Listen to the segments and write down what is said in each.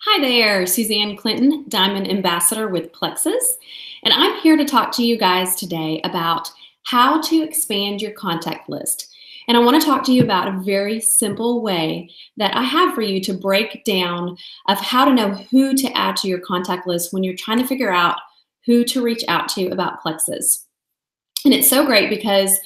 Hi there, Suzanne Clinton, Diamond Ambassador with Plexus, and I'm here to talk to you guys today about how to expand your contact list. And I want to talk to you about a very simple way that I have for you to break down of how to know who to add to your contact list when you're trying to figure out who to reach out to about Plexus. And it's so great because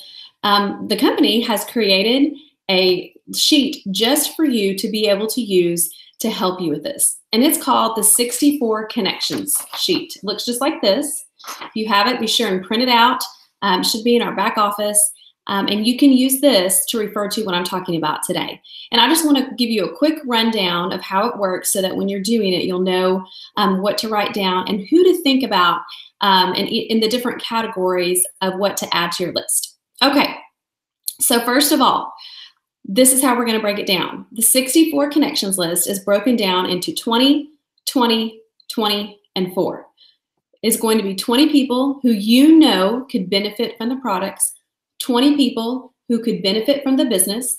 the company has created a sheet just for you to be able to use to help you with this. And it's called the 64 Connections sheet. It looks just like this. If you have it, be sure and print it out. It should be in our back office. And you can use this to refer to what I'm talking about today. And I just want to give you a quick rundown of how it works so that when you're doing it, you'll know what to write down and who to think about in the different categories of what to add to your list. Okay, so first of all, this is how we're going to break it down. The 64 connections list is broken down into 20, 20, 20, and 4. It's going to be 20 people who you know could benefit from the products, 20 people who could benefit from the business,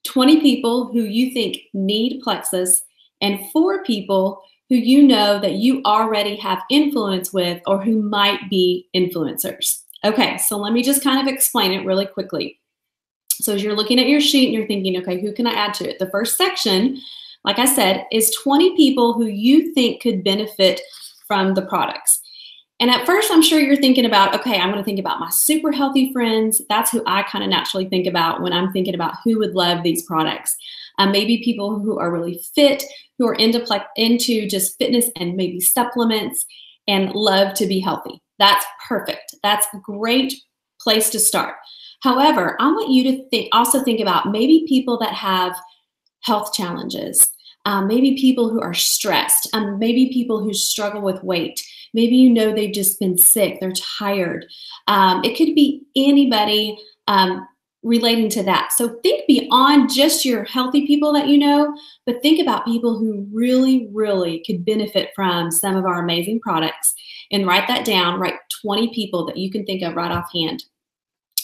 20 people who you think need Plexus, and 4 people who you know that you already have influence with or who might be influencers. Okay, so let me just kind of explain it really quickly. So as you're looking at your sheet and you're thinking, okay, who can I add to it? The first section, like I said, is 20 people who you think could benefit from the products. And at first, I'm sure you're thinking about, okay, I'm going to think about my super healthy friends. That's who I kind of naturally think about when I'm thinking about who would love these products. Maybe people who are really fit, who are into just fitness and maybe supplements and love to be healthy. That's perfect. That's a great place to start. However, I want you to also think about maybe people that have health challenges, maybe people who are stressed, maybe people who struggle with weight. Maybe you know they've just been sick, they're tired. It could be anybody relating to that. So think beyond just your healthy people that you know, but think about people who really, really could benefit from some of our amazing products and write that down. Write 20 people that you can think of right offhand.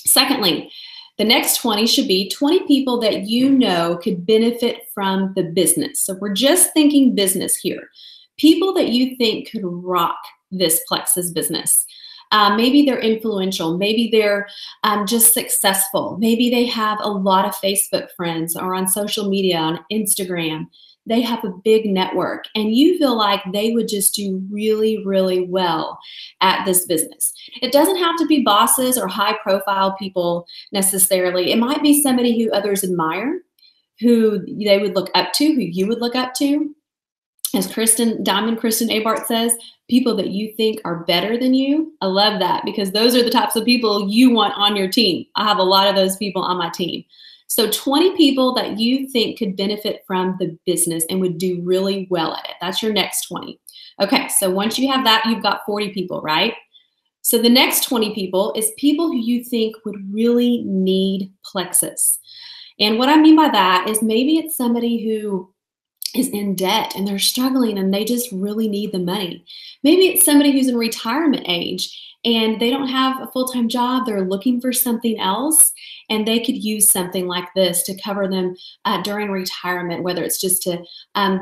Secondly, the next 20 should be 20 people that you know could benefit from the business. So we're just thinking business here. People that you think could rock this Plexus business. Maybe they're influential. Maybe they're just successful. Maybe they have a lot of Facebook friends or on social media, on Instagram. They have a big network and you feel like they would just do really, really well at this business. It doesn't have to be bosses or high profile people necessarily. It might be somebody who others admire, who they would look up to, who you would look up to. As Diamond Kristen Abart says, people that you think are better than you. I love that because those are the types of people you want on your team. I have a lot of those people on my team. So 20 people that you think could benefit from the business and would do really well at it. That's your next 20. Okay, so once you have that, you've got 40 people, right? So the next 20 people is people who you think would really need Plexus. And what I mean by that is maybe it's somebody who is in debt and they're struggling and they just really need the money. Maybe it's somebody who's in retirement age and they don't have a full-time job. They're looking for something else and they could use something like this to cover them during retirement, whether it's just to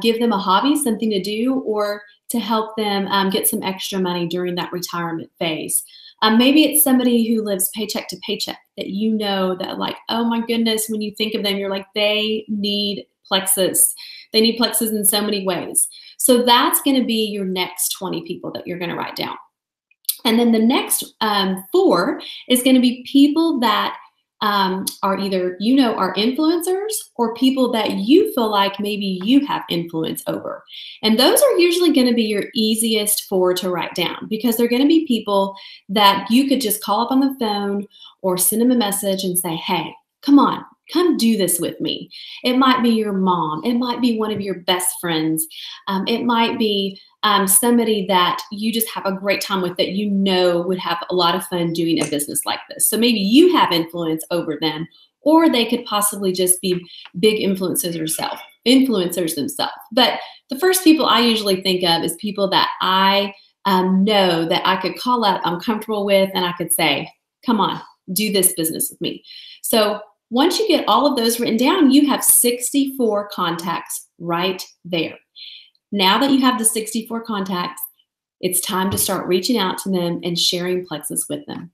give them a hobby, something to do, or to help them get some extra money during that retirement phase. Maybe it's somebody who lives paycheck to paycheck that you know that like, oh my goodness, when you think of them, you're like, they need Plexus. They need Plexus in so many ways. So that's going to be your next 20 people that you're going to write down. And then the next 4 is going to be people that are either, you know, are influencers or people that you feel like maybe you have influence over. And those are usually going to be your easiest 4 to write down because they're going to be people that you could just call up on the phone or send them a message and say, hey, come on. Come do this with me. It might be your mom. It might be one of your best friends. It might be somebody that you just have a great time with that you know would have a lot of fun doing a business like this. So maybe you have influence over them, or they could possibly just be big influencers themselves. But the first people I usually think of is people that I know that I could call up, I'm comfortable with, and I could say, come on, do this business with me. So once you get all of those written down, you have 64 contacts right there. Now that you have the 64 contacts, it's time to start reaching out to them and sharing Plexus with them.